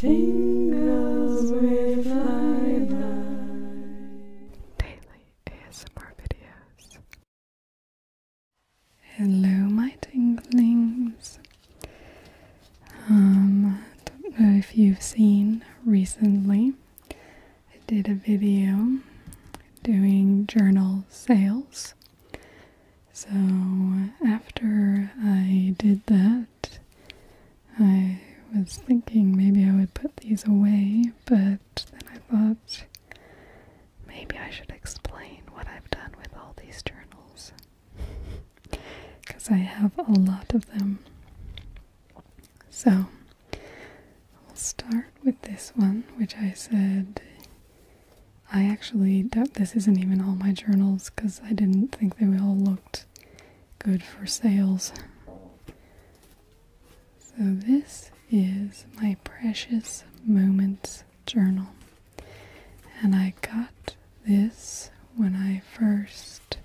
Tingles with flyby. Daily ASMR videos. Hello, my tinglings. Don't know if you've seen recently, I did a video doing journal sales. So after I did that, I was thinking maybe I would put these away, but then I thought maybe I should explain what I've done with all these journals, because I have a lot of them. So we'll start with this one, which I said I actually doubt this isn't even all my journals, because I didn't think they all looked good for sales. So this is my Precious Moments journal, and I got this when I first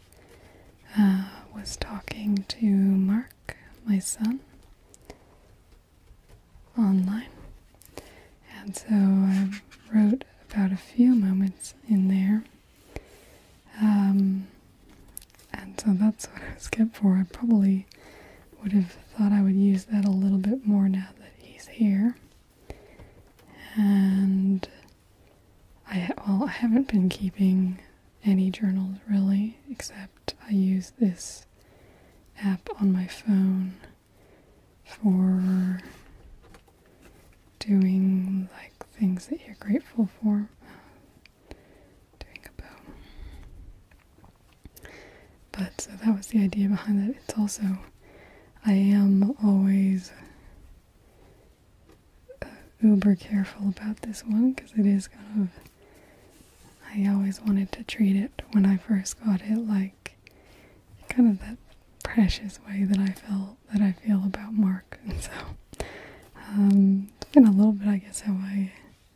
was talking to Mark, my son, online, and so I wrote about a few moments in there, and so that's what I was kept for. I probably would have thought I would use that a little bit more now that he's here. And I haven't been keeping any journals really, except I use this app on my phone for doing like things that you're grateful for. Doing a bow. But so that was the idea behind it. It's also, I am always uber careful about this one, because it is kind of, I always wanted to treat it when I first got it like kind of that precious way that I feel about Mark. And so it's been a little bit, I guess, how I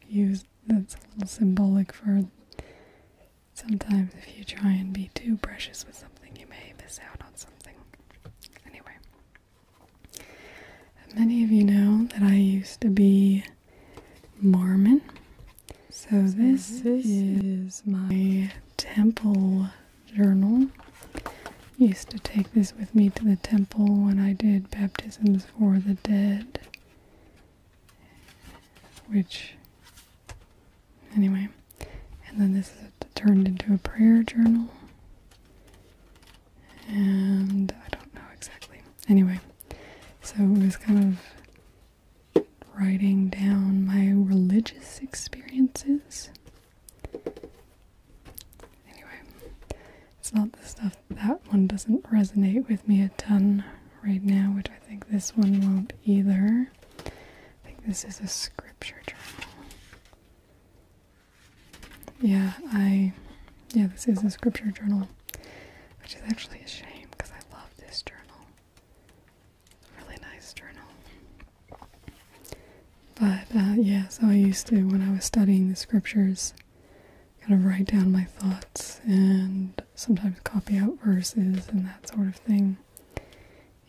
use that's a little symbolic for sometimes if you try and be too precious with something, you may miss out on something. Anyway, many of you know that I used to be Mormon. So this is my temple journal. Used to take this with me to the temple when I did baptisms for the dead. Which, anyway, and then this is turned into a prayer journal. And I don't know exactly. Anyway, so it was kind of writing down my religious experiences. Anyway, it's not the stuff, that one doesn't resonate with me a ton right now, which I think this one won't either. I think this is a scripture journal. Yeah, this is a scripture journal, which is actually a shame because I love this journal. It's a really nice journal. But so I used to, when I was studying the scriptures, kind of write down my thoughts and sometimes copy out verses and that sort of thing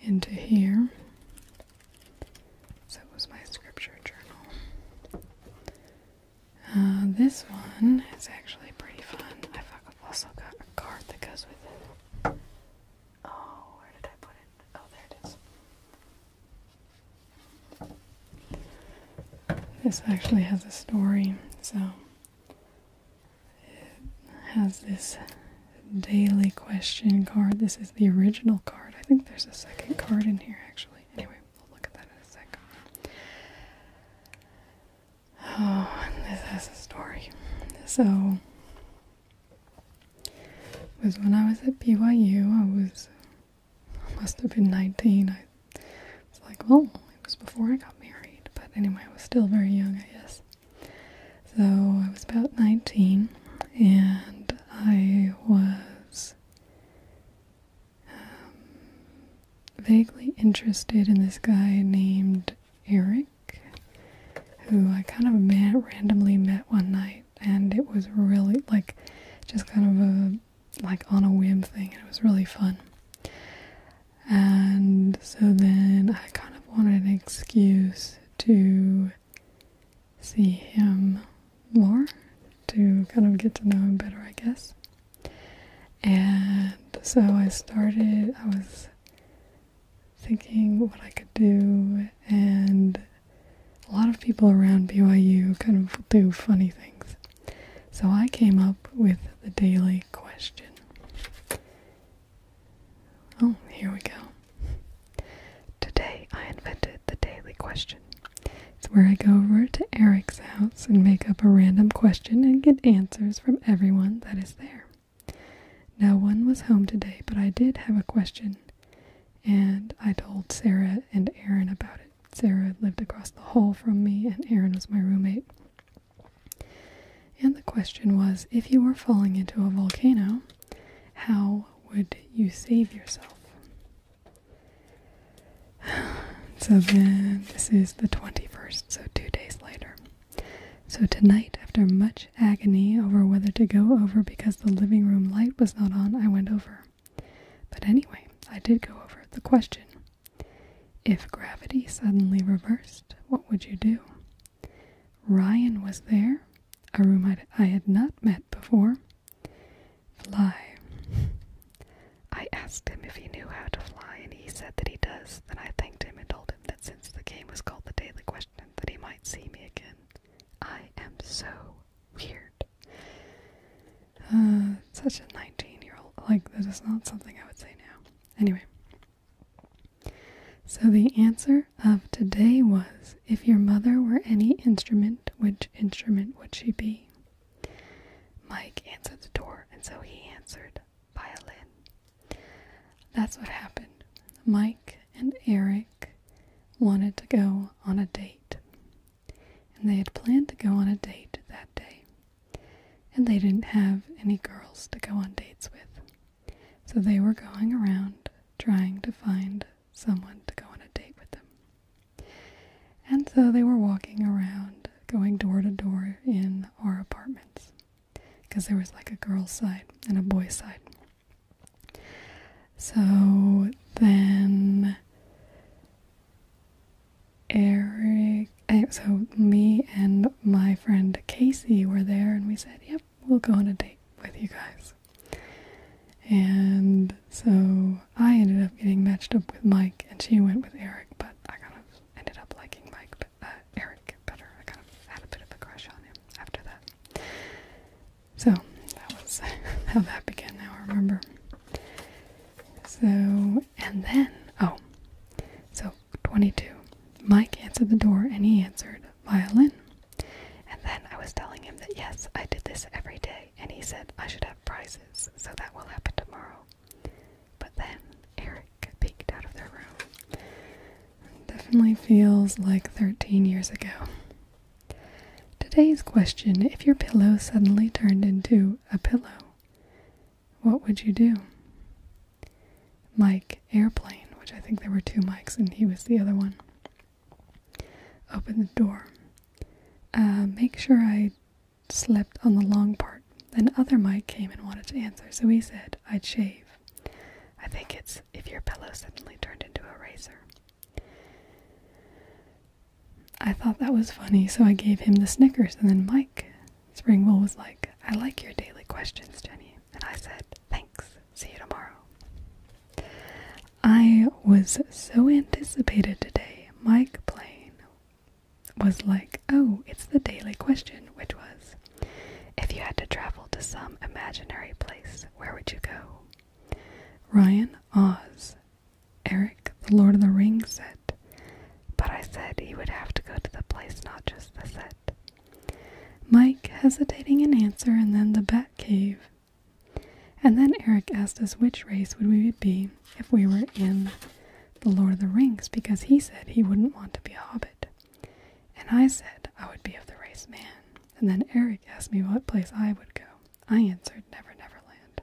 into here. So it was my scripture journal. This one is actually pretty fun. I've also got a card that goes with it. Oh, where did I put it? Oh, there it is. This actually has a story, so it has this daily question card. This is the original card. I think there's a second card in here, actually. Anyway, we'll look at that in a second. Oh, and this has a story. So, it was when I was at BYU. I must have been 19. I was like, well, it was before I got married. But anyway, I was still very young, I guess. So, I was about 19, and I was vaguely interested in this guy named Eric, who I kind of randomly met one night, and it was really just kind of on a whim thing, and it was really fun. And so then I kind of wanted an excuse to see him more, to kind of get to know him better, I guess. And so I was thinking what I could do, and a lot of people around BYU kind of do funny things. So I came up with the daily question. Oh, here we go. Today I invented the daily question. It's where I go over to Eric's house and make up a random question and get answers from everyone that is there. No one was home today, but I did have a question, and I told Sarah and Aaron about it. Sarah lived across the hall from me, and Aaron was my roommate. And the question was, if you were falling into a volcano, how would you save yourself? So then, this is the 21st, so 2 days later. So tonight, after much agony over whether to go over because the living room light was not on, I went over. But anyway, I did go over the question. If gravity suddenly reversed, what would you do? Ryan was there, a room I had not met before. Fly. I asked him if he knew how to fly, and he said that he does. Then I thanked him and told him that since the game was called the Daily Question, that he might see me again. I am so weird. Such a 19-year-old. Like, that is not something I would say now. Anyway. So the answer of today was, if your mother were any instrument, which instrument would she be? Mike answered the door, and so he answered violin. That's what happened. Mike and Eric wanted to go on a date. And they had planned to go on a date that day. And they didn't have any girls to go on dates with. So they were going around trying to find someone to go on a date with them. And so they were walking around, going door to door in our apartments. Because there was like a girl's side and a boy's side. So then so me and my friend Casey were there, and we said, yep, we'll go on a date with you guys. And so I ended up getting matched up with Mike, and she went with Eric, but I kind of ended up liking Eric better. I kind of had a bit of a crush on him after that. So that was how that began now, I remember. So, and then, so 22. Mike answered the door, and he answered violin. And then I was telling him that yes, I did this every day, and he said I should have prizes, so that will happen tomorrow. But then Eric peeked out of their room. Definitely feels like 13 years ago. Today's question, if your pillow suddenly turned into a pillow, what would you do? Mike, airplane, which I think there were 2 mics and he was the other one. Open the door. Make sure I slept on the long part. Then other Mike came and wanted to answer, so he said, I'd shave. I think it's if your pillow suddenly turned into a razor. I thought that was funny, so I gave him the Snickers, and then Mike Springwell was like, I like your daily questions, Jenny. And I said, thanks. See you tomorrow. I was so anticipated today. Mike Plain was like, oh, it's the daily question, which was, if you had to travel to some imaginary place, where would you go? Ryan, Oz. Eric, the Lord of the Rings set. But I said he would have to go to the place, not just the set. Mike hesitating an answer, and then the Bat Cave. And then Eric asked us which race would we be if we were in the Lord of the Rings, because he said he wouldn't want to be a hobbit. And I said I would be of the race man. And then Eric asked me what place I would go. I answered Never Neverland.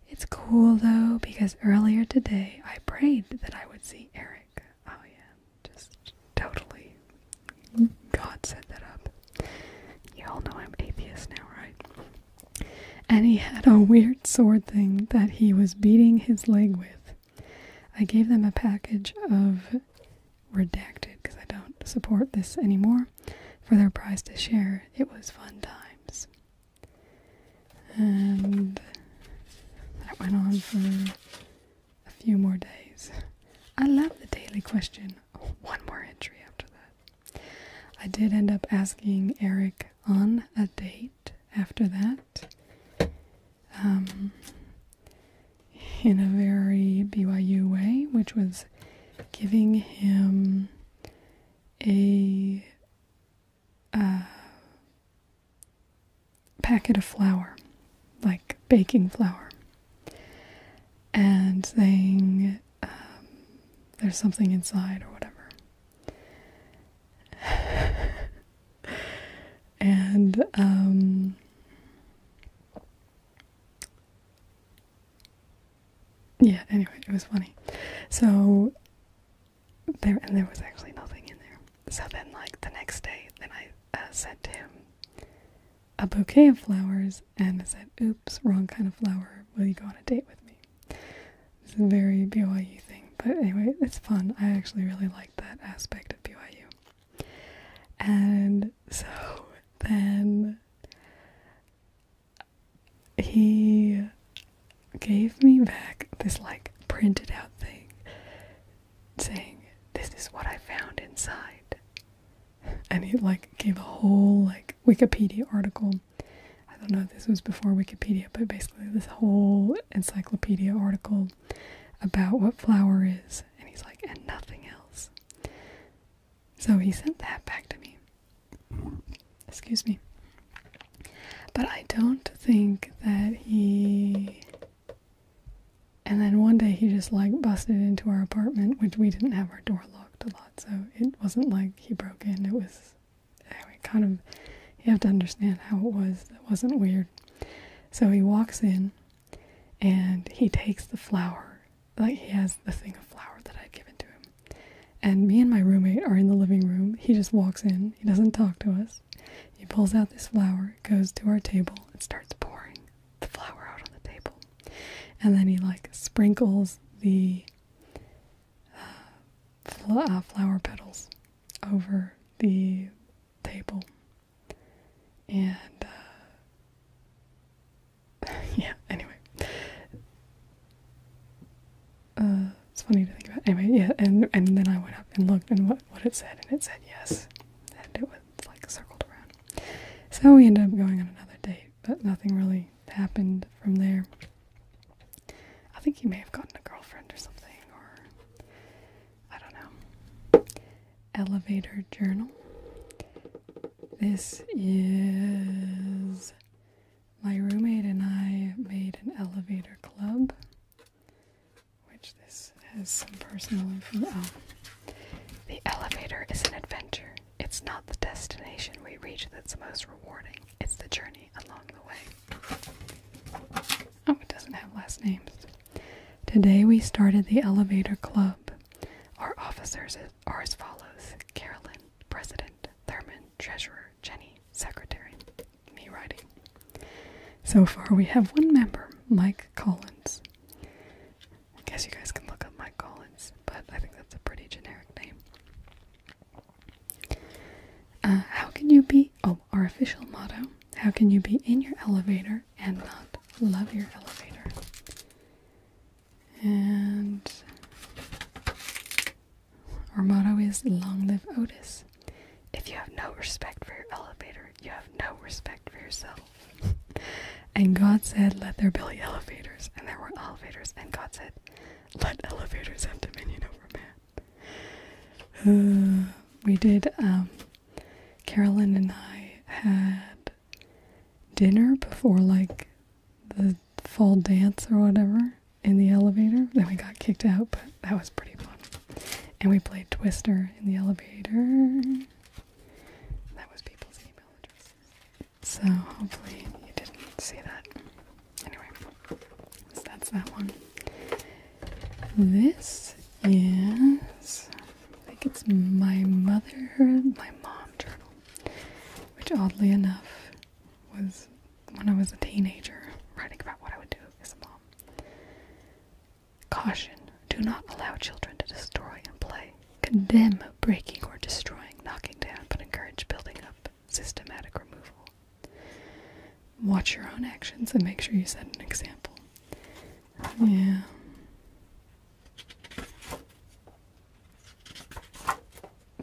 It's cool though, because earlier today I prayed that I would see Eric. Oh yeah, just totally. God set that up. You all know I'm atheist now, right? And he had a weird sword thing that he was beating his leg with. I gave them a package of redacted, because I don't support this anymore, for their prize to share. It was fun times. And that went on for a few more days. I love the daily question. One more entry after that. I did end up asking Eric on a date after that. In a very BYU way, which was giving him a packet of flour, like baking flour, and saying there's something inside or whatever. And yeah, anyway, it was funny. So there was actually nothing in there. So then, like, the next day, then I sent him a bouquet of flowers, and I said, oops, wrong kind of flower. Will you go on a date with me? It's a very BYU thing. But anyway, it's fun. I actually really like that aspect of BYU. And so then he gave me back this, like, printed out thing saying, this is what I found inside. And he, like, gave a whole, like, Wikipedia article. I don't know if this was before Wikipedia, but basically this whole encyclopedia article about what flour is. And he's like, and nothing else. So he sent that back to me. Excuse me. But I don't think that he... And then one day he just, like, busted into our apartment, which we didn't have our door locked a lot, so it wasn't like he broke in. It was, anyway, kind of, you have to understand how it was. It wasn't weird. So he walks in, and he takes the flour, like, he has the thing of flour that I'd given to him. And me and my roommate are in the living room. He just walks in. He doesn't talk to us. He pulls out this flour, goes to our table, and starts pouring the flour out on the table. And then he, like, sprinkles the flower petals over the table. And, yeah, anyway. It's funny to think about. Anyway, yeah, and then I went up and looked and what it said, and it said yes. And it was, like, circled around. So we ended up going on another date, but nothing really happened from there. I think he may have gotten a girlfriend or something, or I don't know. Elevator journal. This is my roommate and I made an elevator club, which this has some personal info. Oh. The elevator is an adventure. It's not the destination we reach that's most rewarding. It's the journey along the way. Oh, it doesn't have last names. Today we started the elevator club. Our officers are as follows: Carolyn, President; Thurman, Treasurer; Jenny, Secretary; me writing. So far we have one member, Mike Collins. I guess you guys can look up Mike Collins, but I think that's a pretty generic name. How can you be, our official motto, how can you be in your elevator and not love your elevator? And our motto is long live Otis. If you have no respect for your elevator, you have no respect for yourself. And God said, let there be elevators. And there were elevators. And God said, let elevators have dominion over man. We did, Carolyn and I had dinner before, like, the fall dance or whatever in the elevator. Then we got kicked out, but that was pretty fun. And we played Twister in the elevator. That was people's email addresses. So hopefully you didn't see that. Anyway, so that's that one. This is, I think it's my mom journal, which oddly enough was when I was a teenager, writing about what I would do as a mom. Caution, do not allow children to destroy and play. Condemn breaking or destroying, knocking down, but encourage building up. systematic removal. Watch your own actions and make sure you set an example. Yeah.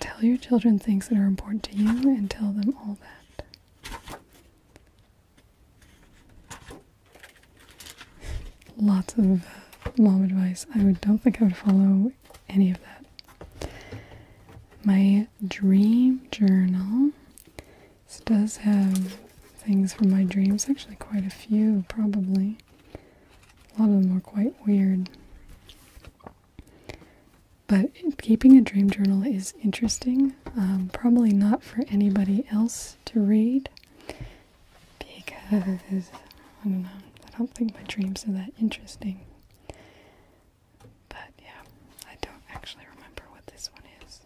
Tell your children things that are important to you and tell them all that. Lots of mom advice. Don't think I would follow any of that. My dream journal. This does have things from my dreams. Actually, quite a few, probably. A lot of them are quite weird. But keeping a dream journal is interesting. Probably not for anybody else to read. Because, I don't know, I don't think my dreams are that interesting. But yeah, I don't actually remember what this one is.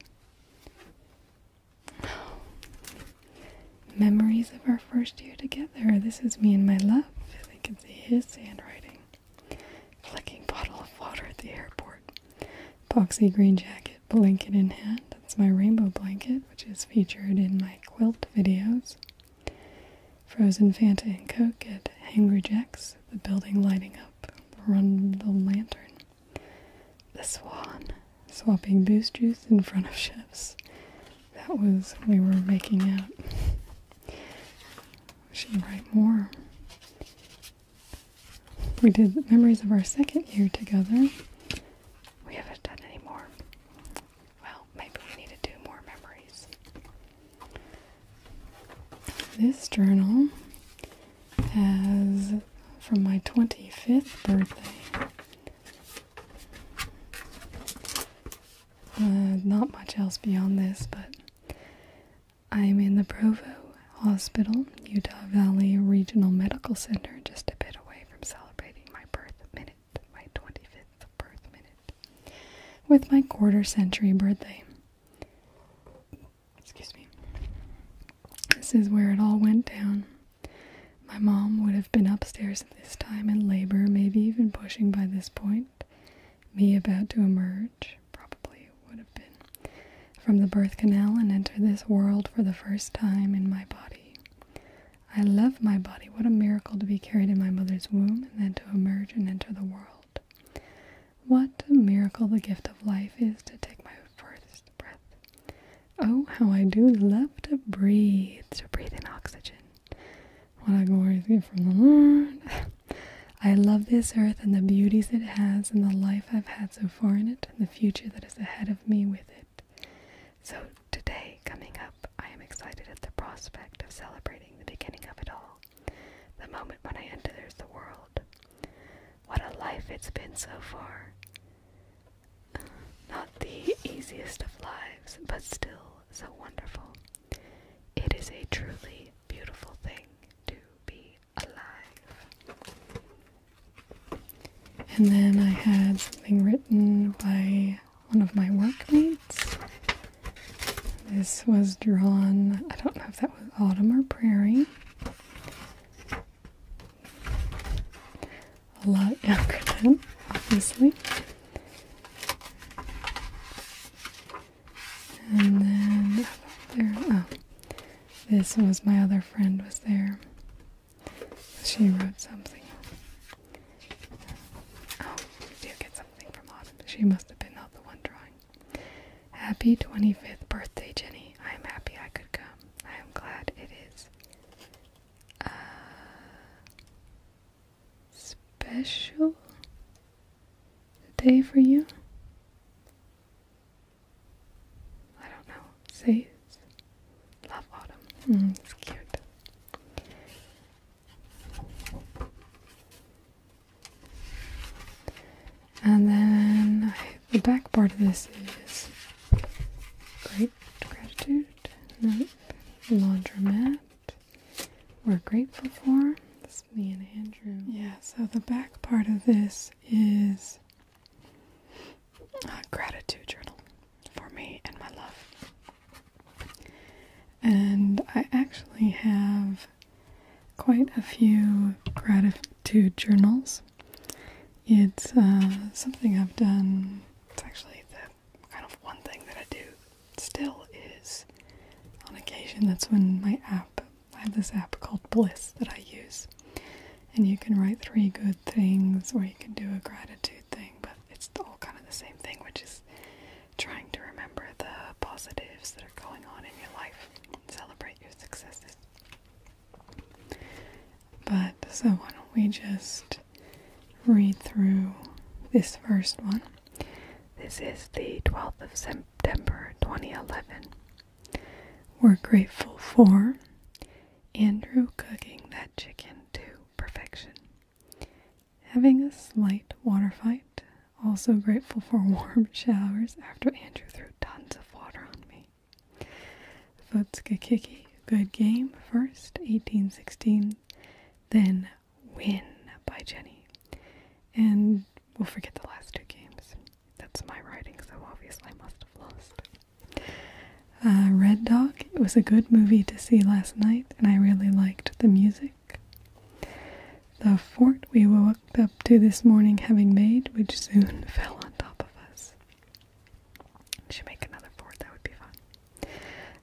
Memories of our first year together. This is me and my love. I can see his handwriting. Flicking bottle of water at the airport. Boxy green jacket, blanket in hand. That's my rainbow blanket, which is featured in my quilt videos. Frozen Fanta and Coke at Hangry Jack's. The building lighting up. The Rundle Lantern. The Swan. Swapping booze juice in front of chefs. That was, we were making out. Should write more. We did memories of our second year together. We haven't done any more. Well, maybe we need to do more memories. This journal has from my 25th birthday. Not much else beyond this, but I'm in the Provo Hospital, Utah Valley Regional Medical Center, just a bit away from celebrating my birth minute, my 25th birth minute, with my quarter-century birthday. Excuse me. This is where it all went down. My mom would have been upstairs at this time in labor, maybe even pushing by this point. Me about to emerge, probably would have been, from the birth canal and enter this world for the first time in my body. I love my body. What a miracle to be carried in my mother's womb and then to emerge and enter the world. What a miracle the gift of life is to take my first breath. Oh, how I do love to breathe in oxygen. What a glorious gift from the Lord. I love this earth and the beauties it has and the life I've had so far in it and the future that is ahead of me with it. So today, coming up, I am excited at the prospect of celebrating the beginning of it all. The moment when I enter the world. What a life it's been so far. Not the easiest of lives, but still so wonderful. It is a truly beautiful thing to be alive. And then I had something written by one of my workmates. This was drawn, I don't know if that was autumn or prairie. A lot younger then, obviously. And then, this was my other friend was there. She wrote something. Oh, we do get something from autumn. She must have been not the one drawing. Happy 25th birthday, Jenny. I am happy I could come. I am glad it is a special day for you. I don't know. Says love autumn. It's cute. And then the back part of this is great gratitude. Nope. Laundromat. We're grateful for. This is me and Andrew. Yeah, so the back part of this is a gratitude journal for me and my love. And I actually have quite a few gratitude journals. It's something I've done. It's actually the kind of one thing that I do still is on occasion relaxation. That's when I have this app called Bliss that I use. And you can write 3 good things, or you can do a gratitude thing, but it's all kind of the same thing, which is trying to remember the positives that are going on in your life. Celebrate your successes. But, so why don't we just read through this first one. This is the 12th of September 2011. We're grateful for Andrew cooking that chicken to perfection. Having a slight water fight. Also grateful for warm showers after Andrew threw tons of water on me. Futskakiki, good game. First, 1816. Then Win by Jenny. And we'll forget the last 2 games. That's my writing, so obviously I must have lost. Red Dog. It was a good movie to see last night, and I really liked the music. The fort we woke up to this morning having made, which soon fell on top of us. We should make another fort, that would be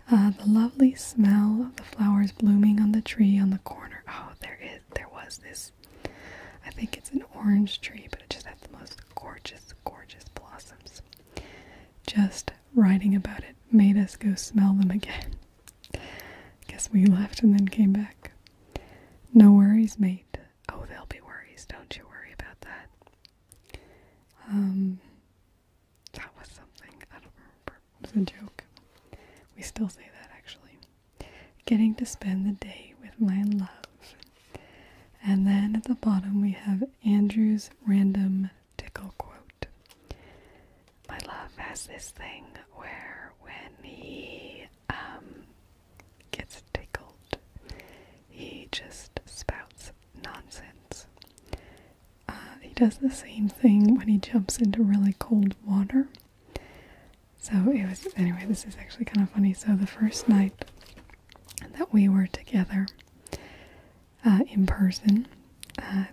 fun. The lovely smell of the flowers blooming on the tree on the corner. Oh, there was this, I think it's an orange tree, but it just had the most gorgeous, gorgeous blossoms. Just writing about it made us go smell them again. Guess we left and then came back. No worries, mate. Oh, there'll be worries. Don't you worry about that. That was something. I don't remember. It was a joke. We still say that, actually. Getting to spend the day with my love. And then at the bottom we have Andrew's random tickle quote. My love has this thing where when he gets tickled, he just spouts nonsense. He does the same thing when he jumps into really cold water. So anyway, this is actually kind of funny. So the first night that we were together in person,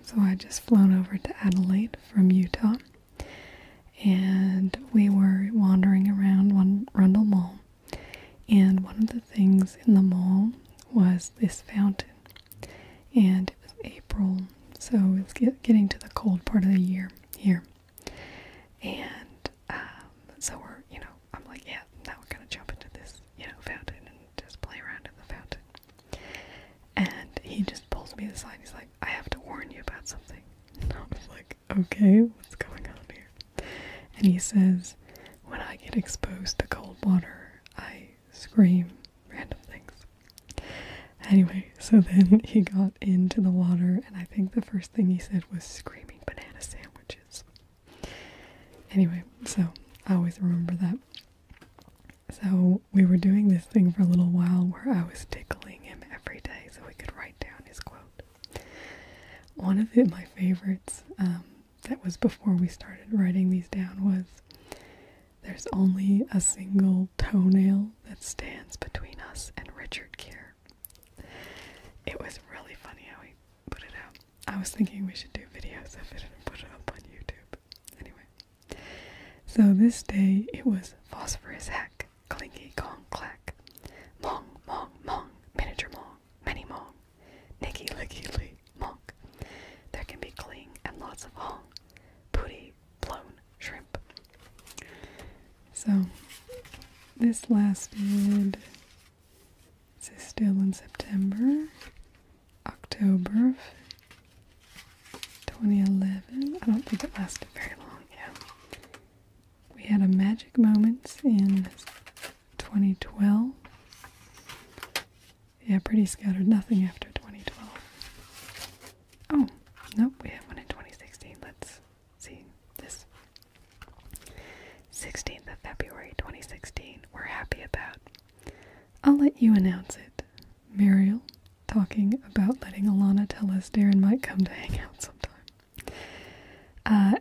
so I just flown over to Adelaide from Utah, and we were wandering around Rundle Mall, and one of the things in the mall was this fountain, and it was April, so it's getting to the cold part of the year here, and so we're, I'm like, yeah, now we're gonna jump into this, fountain and just play around in the fountain, and he just pulls me aside. He's like, I have to warn you about something. And I was like, okay, what's going on here? And he says, when I get exposed to cold water, I scream random things. Anyway, so then he got into the water, and I think the first thing he said was screaming banana sandwiches. Anyway, so I always remember that. So we were doing this thing for a little while where I was tickling him every day so he could write down his quote. One of my favorites, that was before we started writing these down, was, there's only a single toenail that stands between us and Richard Gere. It was really funny how he put it out. I was thinking we should do videos of it and put it up on YouTube. Anyway. So this day it was phosphorus hack, clinky gong clack, mong mong mong, miniature mong, many mong, nicky licky lee, monk. There can be cling and lots of hong, pooty, blown, shrimp. So this lasted, this is still in September, October of 2011. I don't think it lasted very long, yeah. We had a magic moments in 2012. Yeah, pretty scattered. Nothing after 2012. Oh, nope, we have one in 2016. Let's see this. 16th of February 2016. We're happy about. I'll let you announce it. Muriel talking about letting Alana tell us Darren might come to hang out sometime.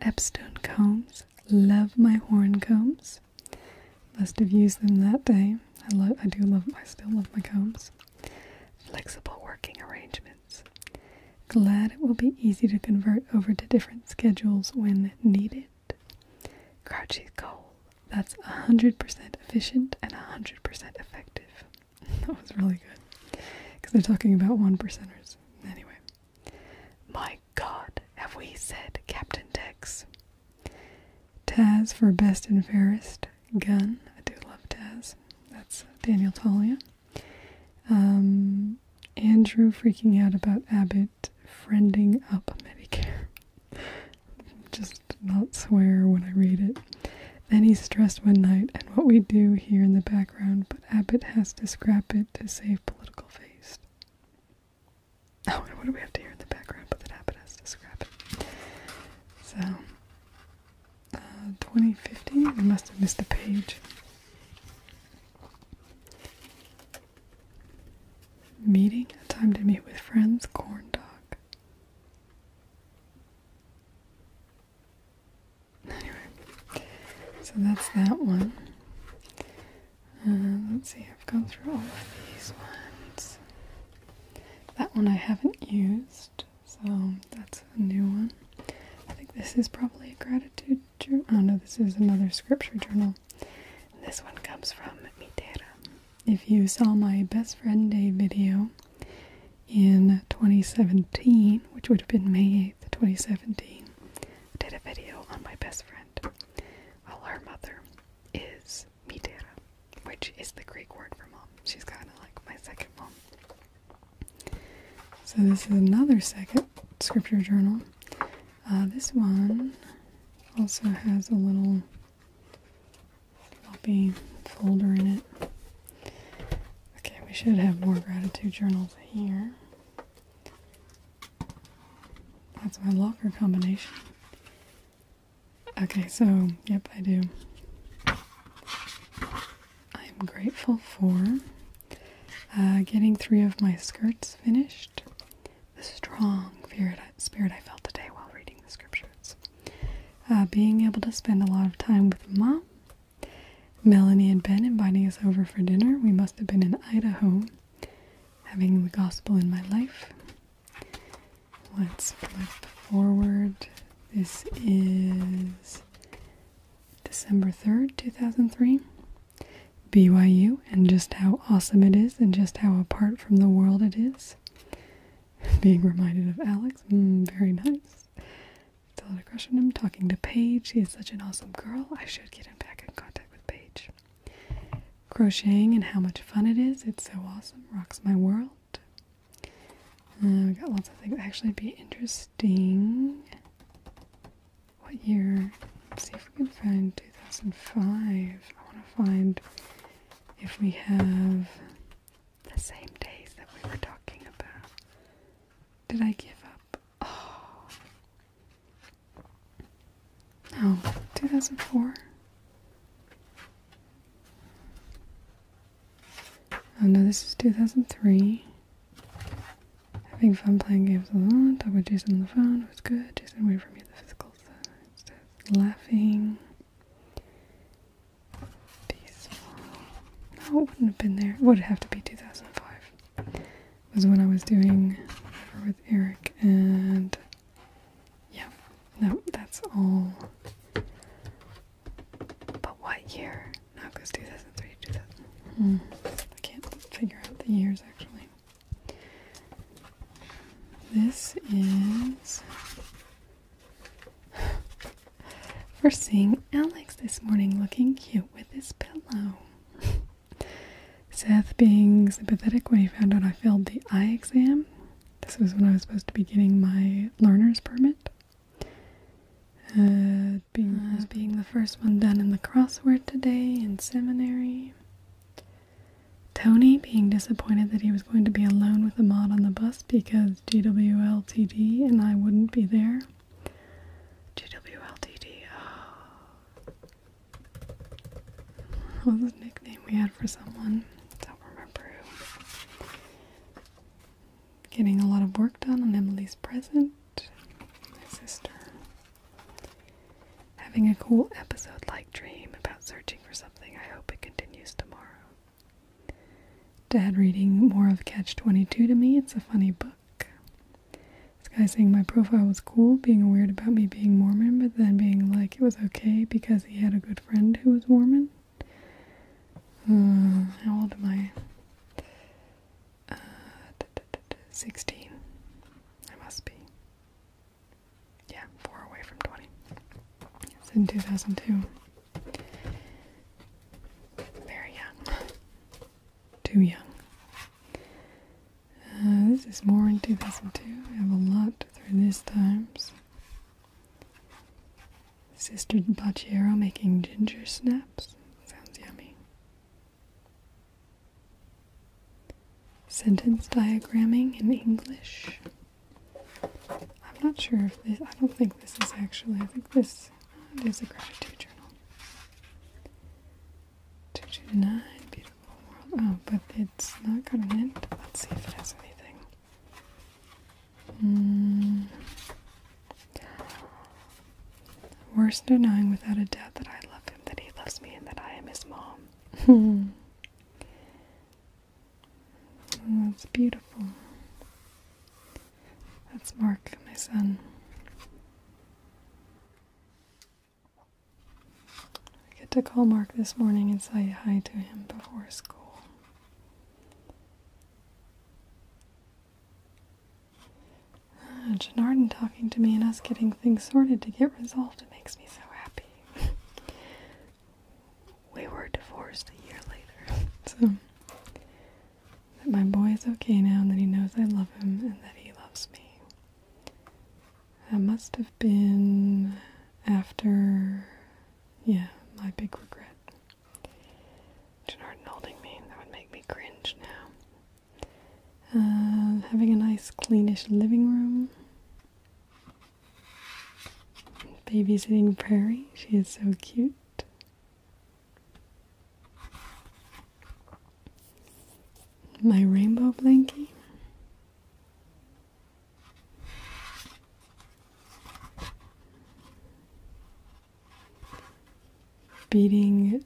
Epstone combs. Love my horn combs. Must have used them that day. I still love my combs. Flexible working arrangements. Glad it will be easy to convert over to different schedules when needed. Grouchy goal. That's 100% efficient and 100% effective. That was really good. Because they're talking about 1%ers. Anyway. My God, have we said Captain Tex? Taz for Best and Fairest Gun. I do love Taz. That's Daniel Talia. Andrew freaking out about Abbott friending up Medicare. Just not swear when I read it. Then he's stressed one night and what we do here in the background, but Abbott has to scrap it to save political face. Oh, and what do we have to hear in the background but that Abbott has to scrap it? So, 2015? I must have missed a page. Meeting? A time to meet with friends? Corn dog. Anyway, so that's that one. Let's see, I've gone through all of these ones. That one I haven't used, so that's a new one. I think this is probably a gratitude journal. Oh no, this is another scripture journal. And this one comes from Mitera. If you saw my best friend day video in 2017, which would have been May 8th, 2017, I did a video on my best friend. Well, her mother is Mitera, which is the Greek word for mom. She's kind of like my second mom. So this is another second scripture journal. This one also has a little floppy folder in it. Okay, we should have more gratitude journals here. That's my locker combination. Okay, so, yep, I do. I am grateful for getting 3 of my skirts finished. The strong spirit I felt today while reading the scriptures. Being able to spend a lot of time with Mom. Melanie and Ben inviting us over for dinner. We must have been in Idaho, having the gospel in my life. Let's flip forward. This is December 3rd, 2003. BYU, and just how awesome it is, and just how apart from the world it is. Being reminded of Alex. Very nice. Still had a crush on him. Talking to Paige. She is such an awesome girl. I should get him back in contact with Paige. Crocheting and how much fun it is. It's so awesome. Rocks my world. We got lots of things. Actually, it'd be interesting. What year? Let's see if we can find 2005. I want to find if we have the same days that we were talking about. Did I give up? Oh, 2004. Oh no, this is 2003. Having fun playing games alone. Talk with Jason on the phone. It was good. Jason waited for me at the physical side. Laughing. Peaceful. No, it wouldn't have been there. It would have to be 2005. It was when I was doing whatever with Eric, and yeah. No, that's all. But what year? No, because 2003, 2000. I can't figure out the years actually. This is for seeing Alex this morning looking cute with his pillow. Seth being sympathetic when he found out I failed the eye exam. This was when I was supposed to be getting my learner's permit. Being the first one done in the crossword today in seminary. Tony being disappointed that he was going to be alone with the mod on the bus because GWLTD and I wouldn't be there. GWLTD, what was the nickname we had for someone? Don't remember who. Getting a lot of work done on Emily's present. My sister. Having a cool episode-like dream about searching for something. I hope it continues tomorrow. Dad reading more of Catch-22 to me. It's a funny book. This guy saying my profile was cool, being weird about me being Mormon, but then being like it was okay because he had a good friend who was Mormon. How old am I? 16. I must be. Yeah, 4 away from 20. It's in 2002. Very young. Too young. This is more in 2002. I have a lot through this times. Sister Bacciero making ginger snaps. Sounds yummy. Sentence diagramming in English. I'm not sure if this, I don't think this is actually, I think this is a gratitude journal. 229, beautiful world. Oh, but it's not got an end. Let's see if it has anything. Worst of knowing without a doubt that I love him, that he loves me, and that I am his mom. Oh, that's beautiful. That's Mark, my son. I get to call Mark this morning and say hi to him before school. Janardan talking to me and us getting things sorted to get resolved. It makes me so happy. We were divorced a year later. So, that my boy is okay now and that he knows I love him and that he loves me. That must have been after, yeah, my big regret. Janardan holding me, that would make me cringe now. Having a nice cleanish living room. Babysitting Prairie, she is so cute. My rainbow blankie. Beating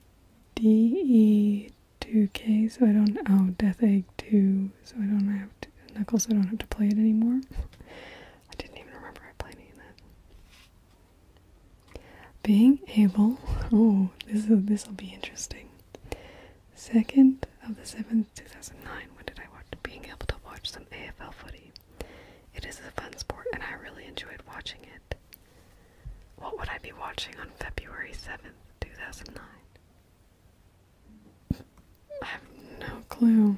DE2K so I don't, oh, Death Egg 2 so I don't have to, Knuckles so I don't have to play it anymore. I didn't even remember I played any of that. Being able, oh, this will be interesting. 2nd of the 7th, 2009, when did I watch? Being able to watch some AFL footy. It is a fun sport and I really enjoyed watching it. What would I be watching on February 7th, 2009? I have no clue.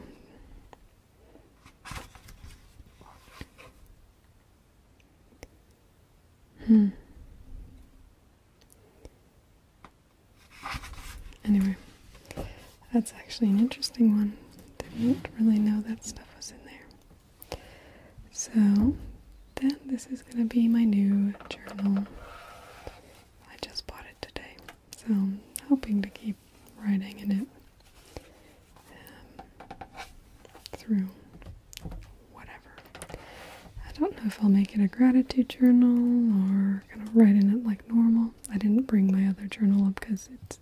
Anyway, that's actually an interesting one. Didn't really know that stuff was in there. So, then this is going to be my new journal. I just bought it today, so I'm hoping to keep writing in it through whatever. I don't know if I'll make it a gratitude journal or kind of write in it like normal. I didn't bring my other journal up because it's,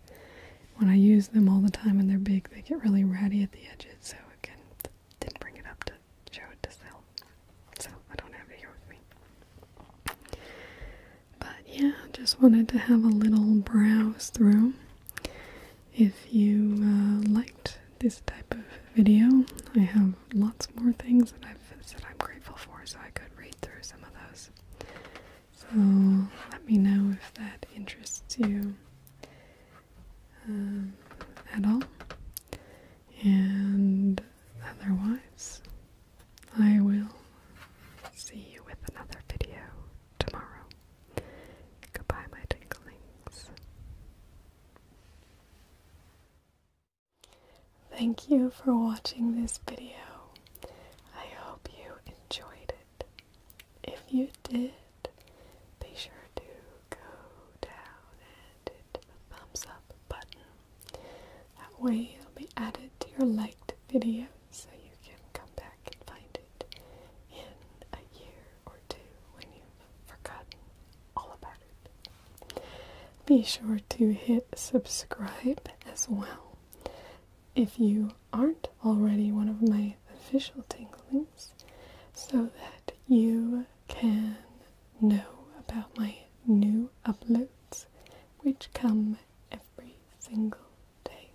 when I use them all the time and they're big, they get really ratty at the edges, so again, didn't bring it up to show it to sell. So I don't have it here with me. But yeah, just wanted to have a little browse through. If you liked this type of video, I have lots more things that I've said I'm grateful for, so I could read through some of those. So let me know if that interests you at all. And otherwise, I will see you with another video tomorrow. Goodbye, my tinklings. Thank you for watching this video. I hope you enjoyed it. If you did, be sure to go down and hit the thumbs up button. That way it'll be added to your liked videos so you can come back and find it in a year or two when you've forgotten all about it. Be sure to hit subscribe as well if you aren't already one of my official tinglings, so that you can know about my new uploads, which come every single day.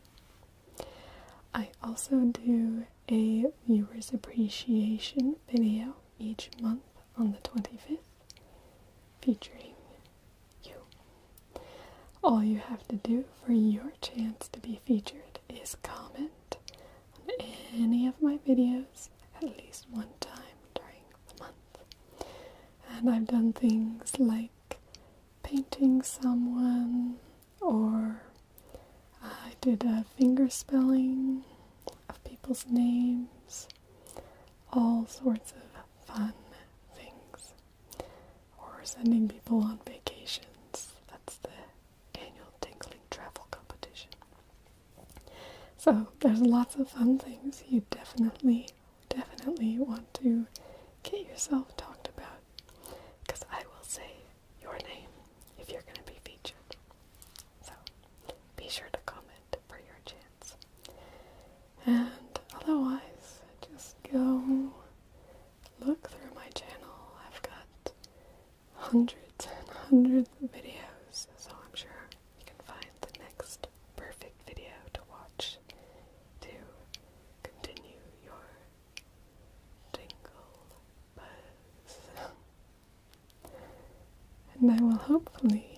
I also do a viewers appreciation video each month on the 25th, featuring you. All you have to do for your chance to be featured is comment on any of my videos at least one time during the month. And I've done things like painting someone, or I did a finger spelling of people's names, all sorts of fun things, or sending people on vacations. That's the annual tingling travel competition. So there's lots of fun things you definitely want to get yourself talked about, because I will say your name if you're going to be featured. So be sure to comment for your chance. And otherwise, just go look through my channel. I've got hundreds and hundreds of videos, so I'm sure you can find the next perfect video to watch to continue your tingle buzz. And I will hopefully